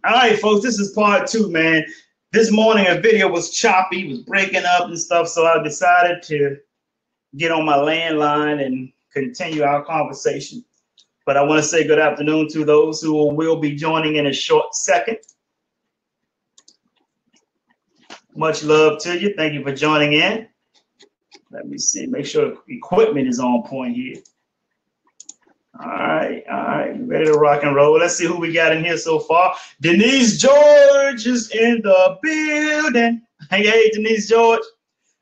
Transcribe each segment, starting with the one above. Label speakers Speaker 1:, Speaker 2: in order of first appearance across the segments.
Speaker 1: All right, folks, this is part two, man. This morning a video was choppy, was breaking up and stuff, so I decided to get on my landline and continue our conversation. But I want to say good afternoon to those who will be joining in a short second. Much love to you. Thank you for joining in. Let me see, make sure equipment is on point here. All right, ready to rock and roll. Let's see who we got in here so far. Denise George is in the building. Hey, Denise George.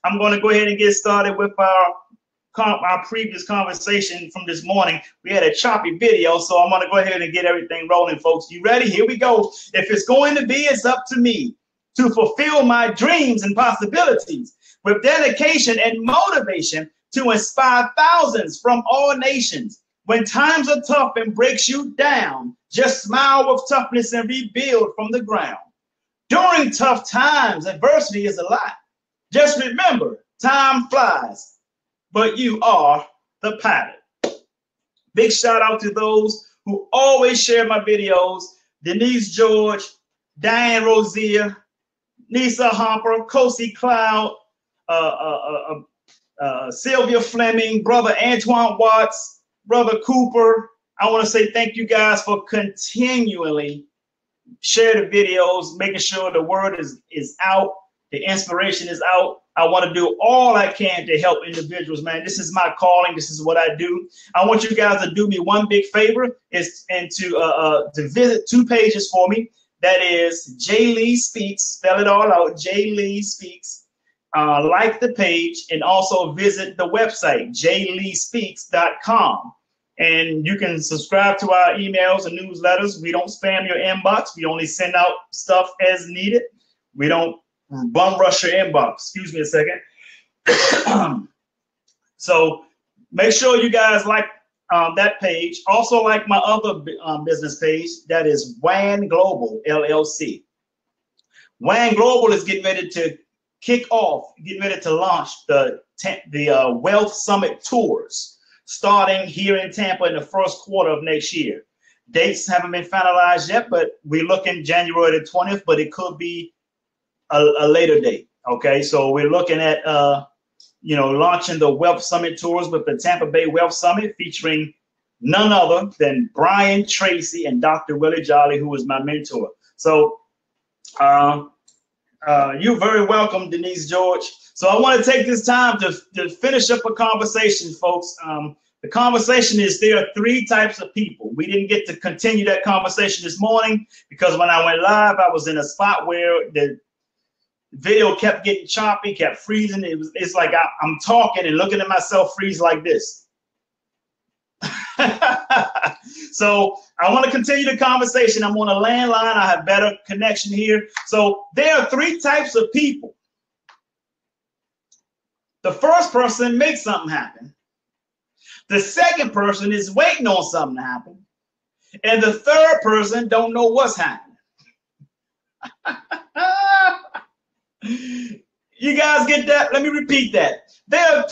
Speaker 1: I'm going to go ahead and get started with our previous conversation from this morning. We had a choppy video, so I'm going to go ahead and get everything rolling, folks. You ready? Here we go. If it's going to be, it's up to me to fulfill my dreams and possibilities with dedication and motivation to inspire thousands from all nations. When times are tough and breaks you down, just smile with toughness and rebuild from the ground. During tough times, adversity is a lot. Just remember, time flies, but you are the pilot. Big shout out to those who always share my videos. Denise George, Diane Rosier, Nisa Hopper, Kosi Cloud, Sylvia Fleming, Brother Antoine Watts, Brother Cooper. I want to say thank you guys for continually share the videos, making sure the word is out, the inspiration is out. I want to do all I can to help individuals, man. This is my calling. This is what I do. I want you guys to do me one big favor to visit two pages for me. That is Jay Lee Speaks. Spell it all out. Jay Lee Speaks. Like the page and also visit the website, jayleespeaks.com. And you can subscribe to our emails and newsletters. We don't spam your inbox. We only send out stuff as needed. We don't bum rush your inbox. Excuse me a second. So make sure you guys like that page. Also like my other business page. That is WAN Global, LLC. WAN Global is getting ready to getting ready to launch the Wealth Summit Tours starting here in Tampa in the first quarter of next year. Dates haven't been finalized yet, but we're looking January the 20th, but it could be a later date. Okay, so we're looking at launching the Wealth Summit Tours with the Tampa Bay Wealth Summit featuring none other than Brian Tracy and Dr. Willie Jolly, who is my mentor. So you're very welcome, Denise George. So I want to take this time to finish up a conversation, folks. The conversation is there are three types of people. We didn't get to continue that conversation this morning because when I went live, I was in a spot where the video kept getting choppy, kept freezing. It's like I'm talking and looking at myself freeze like this. So I want to continue the conversation. I'm on a landline. I have better connection here. So there are three types of people. The first person makes something happen. The second person is waiting on something to happen. And the third person don't know what's happening. You guys get that? Let me repeat that. There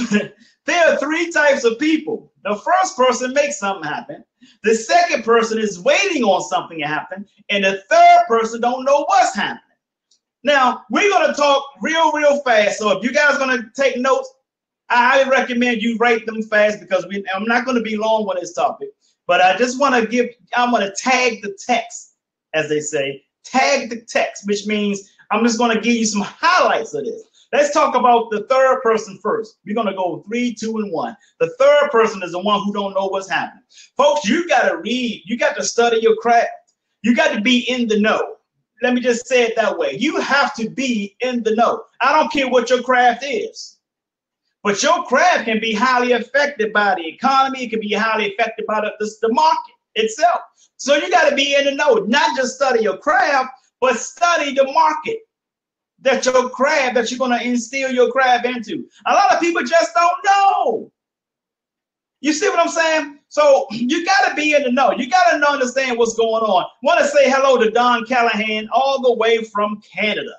Speaker 1: are three types of people. The first person makes something happen. The second person is waiting on something to happen. And the third person don't know what's happening. Now, we're going to talk real fast. So if you guys are going to take notes, I highly recommend you write them fast because I'm not going to be long on this topic. But I just want to I'm going to tag the text, as they say. Tag the text, which means I'm just going to give you some highlights of this. Let's talk about the third person first. We're going to go 3, 2, and 1. The third person is the one who don't know what's happening. Folks, you got to read. You got to study your craft. You got to be in the know. Let me just say it that way. You have to be in the know. I don't care what your craft is. But your craft can be highly affected by the economy. It can be highly affected by the market itself. So you got to be in the know. Not just study your craft, but study the market that you're going to instill your craft into. A lot of people just don't know. You see what I'm saying? So you got to be in the know. You got to understand what's going on. Want to say hello to Don Callahan all the way from Canada.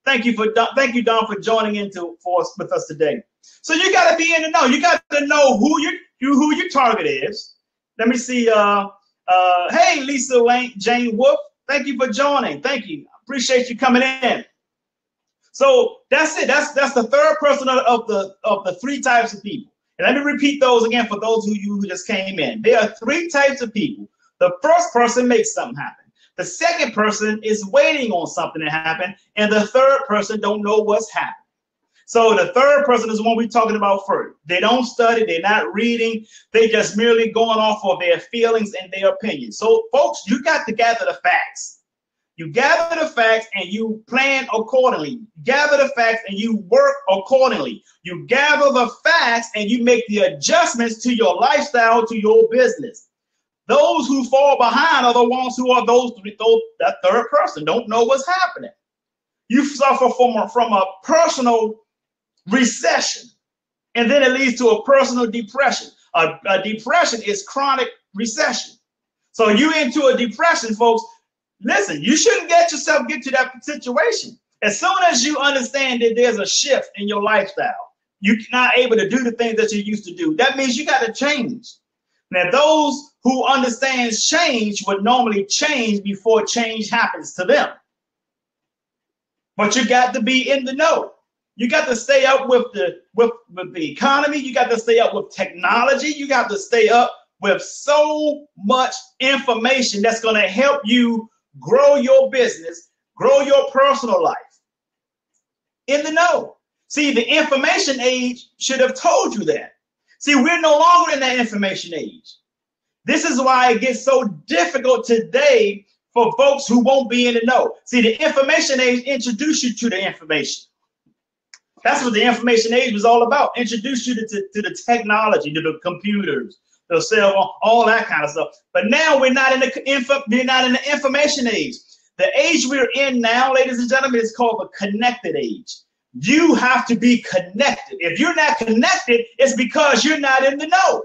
Speaker 1: Thank you, Don, for joining with us today. So you got to be in the know. You got to know who your target is. Let me see. Hey, Lisa Jane Wolf. Thank you for joining. Thank you. Appreciate you coming in. So that's it. That's the third person of the three types of people. And let me repeat those again for those of you who just came in. There are three types of people. The first person makes something happen. The second person is waiting on something to happen. And the third person don't know what's happening. So the third person is the one we're talking about first. They don't study. They're not reading. They just merely going off of their feelings and their opinions. So folks, you got to gather the facts. You gather the facts and you plan accordingly. Gather the facts and you work accordingly. You gather the facts and you make the adjustments to your lifestyle, to your business. Those who fall behind are the ones who are that third person, don't know what's happening. You suffer from a personal recession, and then it leads to a personal depression. A depression is chronic recession. So you into a depression, folks. Listen, you shouldn't get to that situation. As soon as you understand that there's a shift in your lifestyle, you're not able to do the things that you used to do. That means you got to change. Now, those who understand change would normally change before change happens to them. But you got to be in the know. You got to stay up with the economy. You got to stay up with technology. You got to stay up with so much information that's going to help you grow your business, grow your personal life. In the know. See, the information age should have told you that. See, we're no longer in that information age. This is why it gets so difficult today for folks who won't be in the know. See, the information age introduced you to the information. That's what the information age was all about. Introduce you to the technology, to the computers, the cell phone, all that kind of stuff. But now we're not in the information age. The age we're in now, ladies and gentlemen, is called the connected age. You have to be connected. If you're not connected, it's because you're not in the know.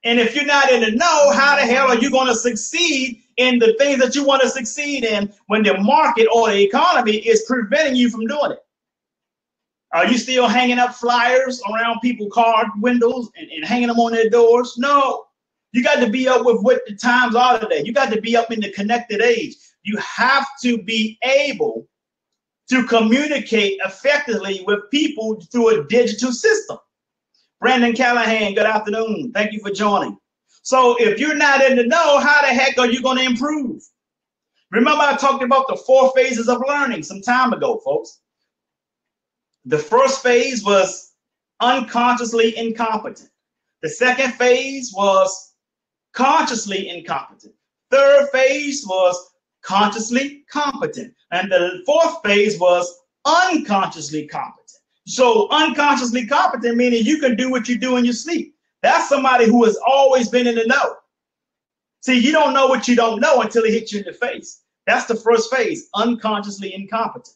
Speaker 1: And if you're not in the know, how the hell are you going to succeed in the things that you want to succeed in when the market or the economy is preventing you from doing it? Are you still hanging up flyers around people's car windows and hanging them on their doors? No. You got to be up with what the times are today. You got to be up in the connected age. You have to be able to communicate effectively with people through a digital system. Brandon Callahan, good afternoon. Thank you for joining. So if you're not in the know, how the heck are you going to improve? Remember, I talked about the 4 phases of learning some time ago, folks. The first phase was unconsciously incompetent. The second phase was consciously incompetent. Third phase was consciously competent. And the fourth phase was unconsciously competent. So unconsciously competent, meaning you can do what you do in your sleep. That's somebody who has always been in the know. See, you don't know what you don't know until it hits you in the face. That's the first phase, unconsciously incompetent.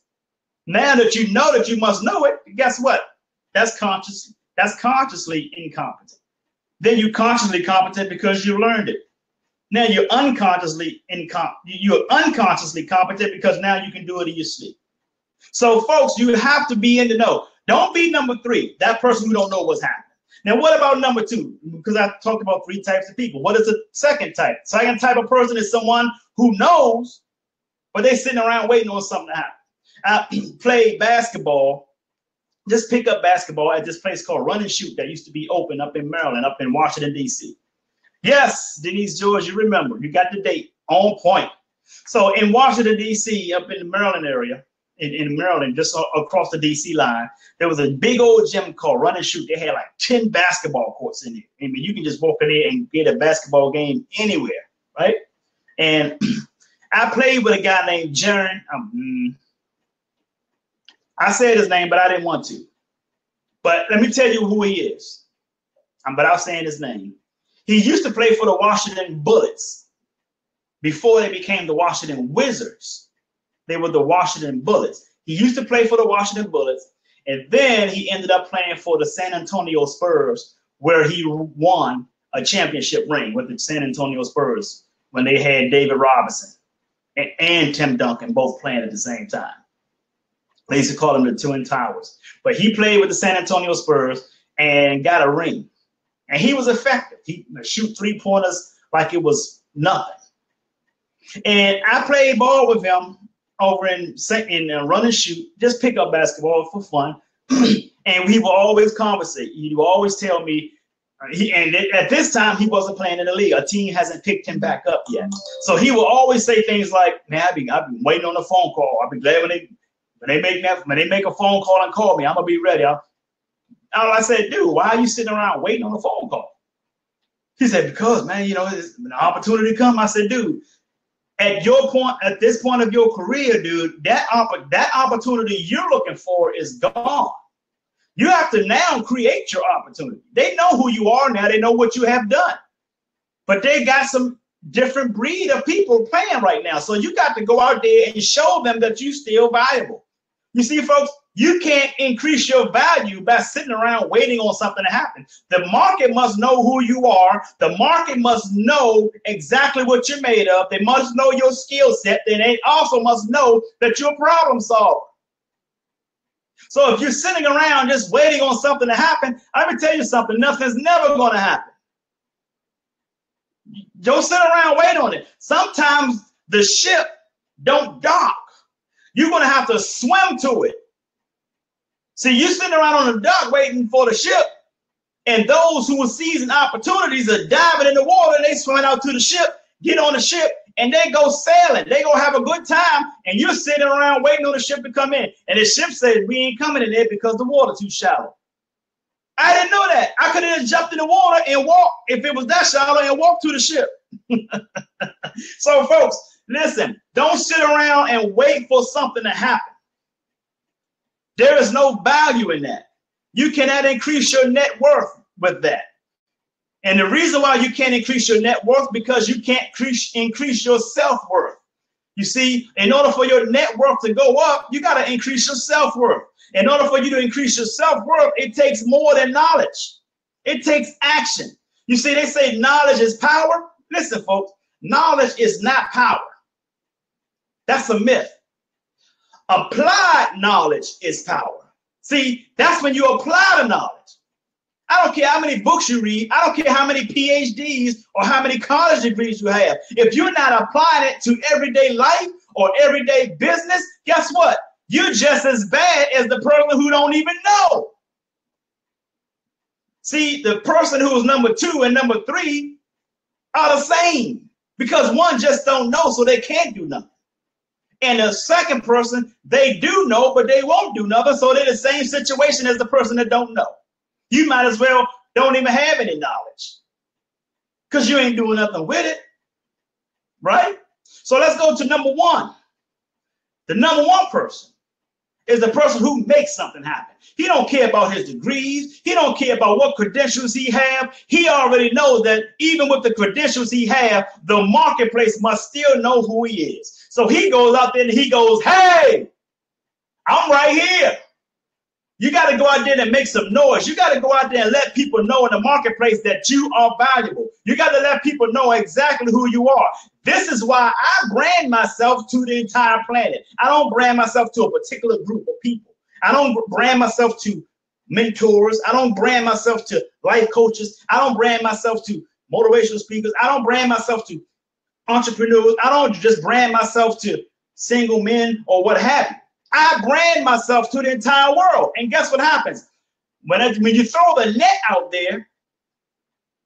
Speaker 1: Now that you know that you must know it, guess what? That's consciously incompetent. Then you're consciously competent because you learned it. Now you're unconsciously competent because now you can do it in your sleep. So folks, you have to be in the know. Don't be number 3, that person who don't know what's happening. Now, what about number 2? Because I talked about 3 types of people. What is the second type? Second type of person is someone who knows, but they're sitting around waiting on something to happen. I played basketball, just pick up basketball at this place called Run and Shoot that used to be open up in Maryland, up in Washington, D.C. Yes, Denise George, you remember. You got the date on point. So in Washington, D.C., up in the Maryland area, in Maryland, just across the D.C. line, there was a big old gym called Run and Shoot. They had like 10 basketball courts in there. I mean, you can just walk in there and get a basketball game anywhere, right? And I played with a guy named Jaron. I said his name, but I didn't want to. But let me tell you who he is. Without saying his name. He used to play for the Washington Bullets before they became the Washington Wizards. They were the Washington Bullets. He used to play for the Washington Bullets, and then he ended up playing for the San Antonio Spurs, where he won a championship ring with the San Antonio Spurs when they had David Robinson and Tim Duncan both playing at the same time. They used to call them the Twin Towers. But he played with the San Antonio Spurs and got a ring. And he was effective. He shoot 3-pointers like it was nothing. And I played ball with him over in run and shoot, just pick up basketball for fun. And we will always conversate. He will always tell me, at this time, he wasn't playing in the league. A team hasn't picked him back up yet. So he will always say things like, man, I've been waiting on a phone call. I'll be glad when they make a phone call and call me, I'm going to be ready. I said, dude, why are you sitting around waiting on a phone call? He said, because, man, you know, it's an opportunity come. I said, dude, at this point of your career, dude, that opportunity you're looking for is gone. You have to now create your opportunity. They know who you are now. They know what you have done. But they got some different breed of people playing right now. So you got to go out there and show them that you're still valuable. You see, folks, you can't increase your value by sitting around waiting on something to happen. The market must know who you are. The market must know exactly what you're made of. They must know your skill set. And they also must know that you're a problem solver. So if you're sitting around just waiting on something to happen, let me tell you something, nothing's never going to happen. Don't sit around waiting on it. Sometimes the ship don't dock. You're going to have to swim to it. See, you're sitting around on the dock waiting for the ship, and those who are seizing opportunities are diving in the water, and they swim out to the ship, get on the ship, and they go sailing. They go have a good time, and you're sitting around waiting on the ship to come in. And the ship says, we ain't coming in there because the water's too shallow. I didn't know that. I could have jumped in the water and walked, if it was that shallow, and walked to the ship. So, folks, listen, don't sit around and wait for something to happen. There is no value in that. You cannot increase your net worth with that. And the reason why you can't increase your net worth because you can't increase your self-worth. You see, in order for your net worth to go up, you got to increase your self-worth. In order for you to increase your self-worth, it takes more than knowledge. It takes action. You see, they say knowledge is power. Listen, folks, knowledge is not power. That's a myth. Applied knowledge is power. See, that's when you apply the knowledge. I don't care how many books you read. I don't care how many PhDs or how many college degrees you have. If you're not applying it to everyday life or everyday business, guess what? You're just as bad as the person who don't even know. See, the person who is number 2 and number 3 are the same because one just don't know, so they can't do nothing. And the second person, they do know, but they won't do nothing, so they're the same situation as the person that don't know. You might as well don't even have any knowledge because you ain't doing nothing with it, right? So let's go to number 1. The number 1 person is the person who makes something happen. He don't care about his degrees. He don't care about what credentials he have. He already knows that even with the credentials he have, the marketplace must still know who he is. So he goes out there and he goes, hey, I'm right here. You got to go out there and make some noise. You got to go out there and let people know in the marketplace that you are valuable. You got to let people know exactly who you are. This is why I brand myself to the entire planet. I don't brand myself to a particular group of people. I don't brand myself to mentors. I don't brand myself to life coaches. I don't brand myself to motivational speakers. I don't brand myself to entrepreneurs. I don't just brand myself to single men or what have you. I brand myself to the entire world. And guess what happens? When you throw the net out there,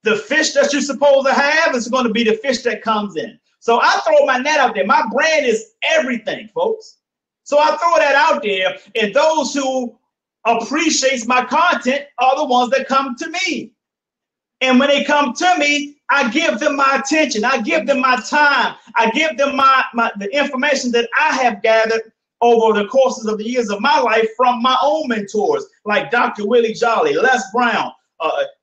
Speaker 1: the fish that you're supposed to have is going to be the fish that comes in. So I throw my net out there. My brand is everything, folks. So I throw that out there, and those who appreciate my content are the ones that come to me. And when they come to me, I give them my attention. I give them my time. I give them the information that I have gathered over the courses of the years of my life from my own mentors, like Dr. Willie Jolly, Les Brown,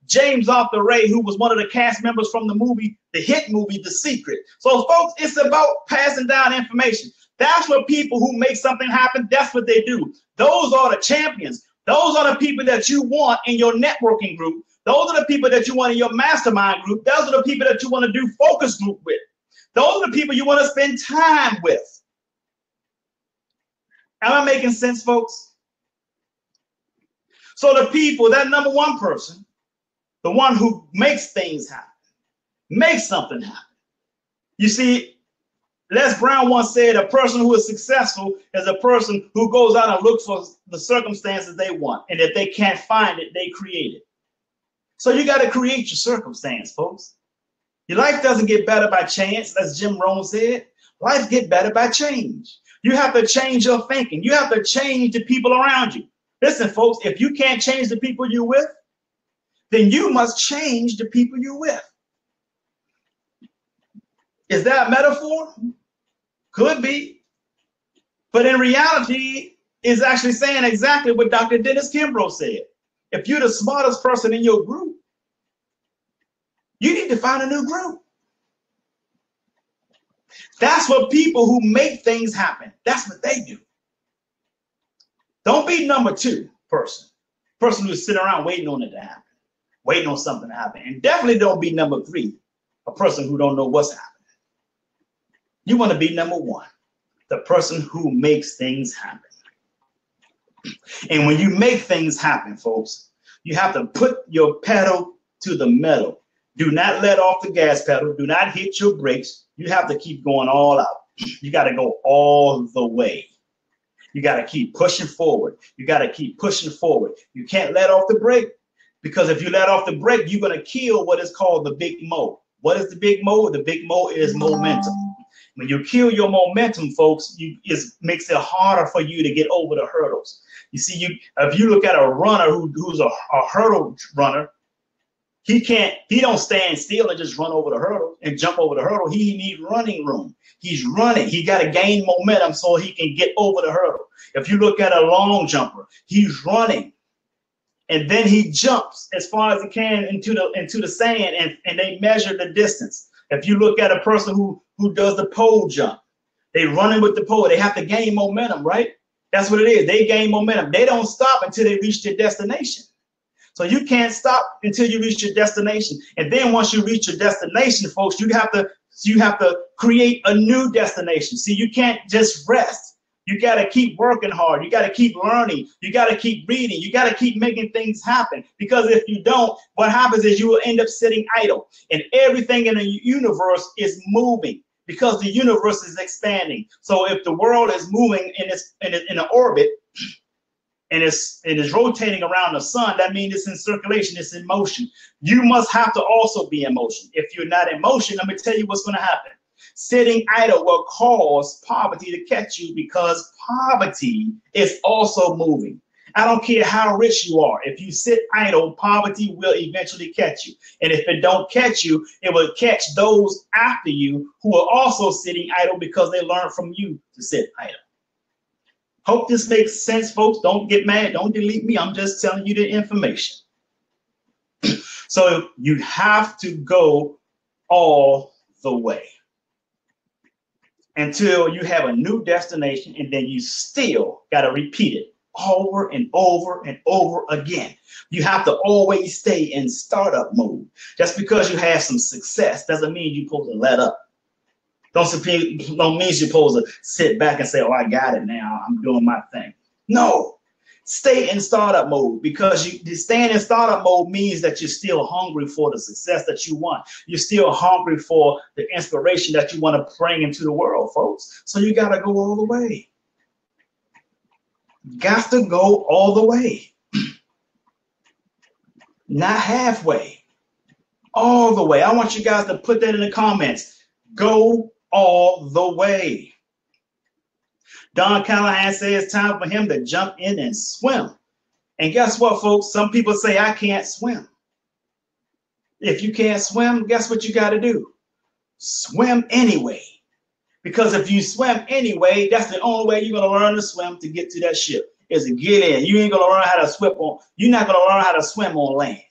Speaker 1: James Arthur Ray, who was one of the cast members from the hit movie, The Secret. So, folks, it's about passing down information. That's what people who make something happen, that's what they do. Those are the champions. Those are the people that you want in your networking group. Those are the people that you want in your mastermind group. Those are the people that you want to do focus group with. Those are the people you want to spend time with. Am I making sense, folks? So the people, that number 1 person, the one who makes things happen, makes something happen. You see, Les Brown once said, a person who is successful is a person who goes out and looks for the circumstances they want. And if they can't find it, they create it. So you got to create your circumstance, folks. Your life doesn't get better by chance, as Jim Rohn said. Life get better by change. You have to change your thinking. You have to change the people around you. Listen, folks, if you can't change the people you're with, then you must change the people you're with. Is that a metaphor? Could be. But in reality, it's actually saying exactly what Dr. Dennis Kimbrough said. If you're the smartest person in your group, you need to find a new group. That's what people who make things happen, that's what they do. Don't be number two person who's sitting around waiting on it to happen, waiting on something to happen. And definitely don't be number three, a person who don't know what's happening. You want to be number one, the person who makes things happen. And when you make things happen, folks, you have to put your pedal to the metal. Do not let off the gas pedal. Do not hit your brakes. You have to keep going all out. You got to go all the way. You got to keep pushing forward. You got to keep pushing forward. You can't let off the brake, because if you let off the brake, you're going to kill what is called the big mo. What is the big mo? The big mo is momentum. When you kill your momentum, folks, it makes it harder for you to get over the hurdles. You see, if you look at a runner who's a hurdle runner, he don't stand still and just run over the hurdle and jump over the hurdle. He needs running room. He's running. He got to gain momentum so he can get over the hurdle. If you look at a long jumper, he's running. And then he jumps as far as he can into the sand, and they measure the distance. If you look at a person who does the pole jump, they running with the pole. They have to gain momentum, right? That's what it is. They gain momentum. They don't stop until they reach their destination. So you can't stop until you reach your destination. And then once you reach your destination, folks, you have to create a new destination. See, you can't just rest. You got to keep working hard. You got to keep learning. You got to keep reading. You got to keep making things happen. Because if you don't, what happens is you will end up sitting idle. And everything in the universe is moving, because the universe is expanding. So if the world is moving in an orbit, and it's rotating around the sun, that means it's in circulation, it's in motion. You must have to also be in motion. If you're not in motion, let me tell you what's going to happen. Sitting idle will cause poverty to catch you, because poverty is also moving. I don't care how rich you are. If you sit idle, poverty will eventually catch you. And if it don't catch you, it will catch those after you who are also sitting idle, because they learn from you to sit idle. Hope this makes sense, folks. Don't get mad. Don't delete me. I'm just telling you the information. So you have to go all the way until you have a new destination, and then you still got to repeat it over and over and over again. You have to always stay in startup mode. Just because you have some success doesn't mean you're supposed to let up. Don't mean you're supposed to sit back and say, oh, I got it now, I'm doing my thing. No, stay in startup mode, because staying in startup mode means that you're still hungry for the success that you want. You're still hungry for the inspiration that you want to bring into the world, folks. So you got to go all the way. Got to go all the way. Not halfway. All the way. I want you guys to put that in the comments. Go all the way. Don Callahan says it's time for him to jump in and swim. And guess what, folks? Some people say, I can't swim. If you can't swim, guess what you got to do? Swim anyway. Because if you swim anyway, that's the only way you're going to learn to swim to get to that ship, is to get in. You ain't going to learn how to swim you're not going to learn how to swim on land.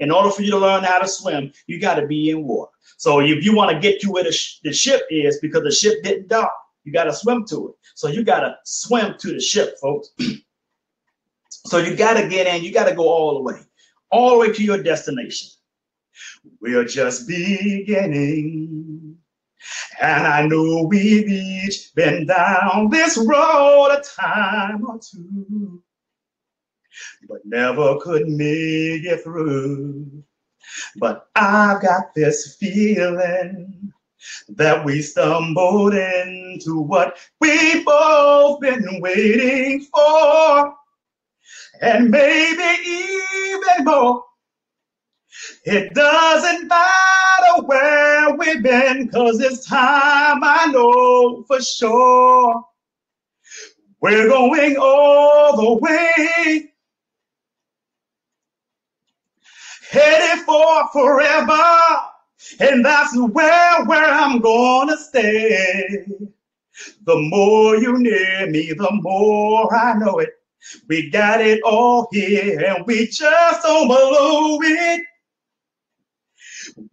Speaker 1: In order for you to learn how to swim, you got to be in water. So if you want to get to where the ship is, because the ship didn't dock, you got to swim to it. So you got to swim to the ship, folks. So you got to get in. You got to go all the way to your destination. We're just beginning. And I know we've each been down this road a time or two, but never could make it through. But I've got this feeling that we stumbled into what we both been waiting for, and maybe even more. It doesn't matter where we've been, 'cause this time I know for sure we're going all the way, headed for forever, and that's where I'm gonna stay. The more you near me, the more I know it. We got it all here, and we just don't blow it.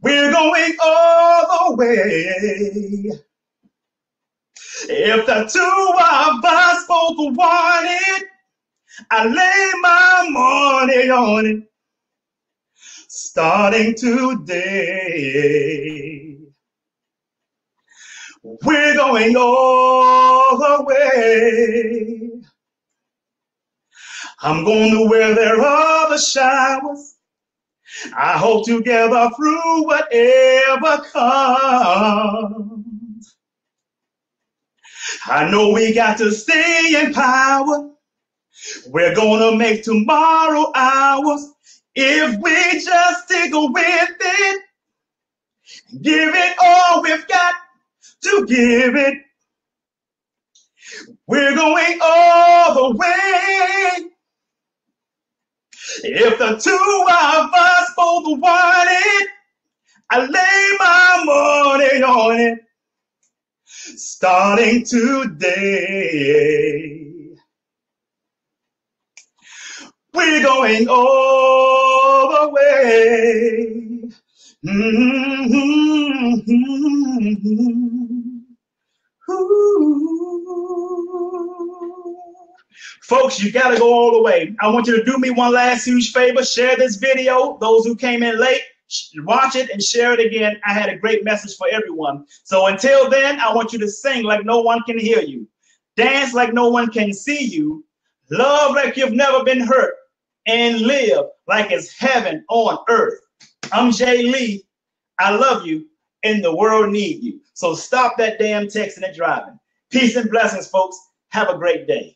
Speaker 1: We're going all the way. If the two of us both want it, I lay my money on it. Starting today, we're going all the way. I'm going to where there are the showers. I hope together through whatever comes. I know we got to stay in power. We're gonna make tomorrow ours if we just stick with it. Give it all we've got to give it. We're going all the way. If the two of us both want it, I lay my money on it. Starting today, we're going all the way. Folks, you got to go all the way. I want you to do me one last huge favor. Share this video. Those who came in late, watch it and share it again. I had a great message for everyone. So until then, I want you to sing like no one can hear you. Dance like no one can see you. Love like you've never been hurt. And live like it's heaven on earth. I'm Jay Lee. I love you, and the world needs you. So stop that damn texting and driving. Peace and blessings, folks. Have a great day.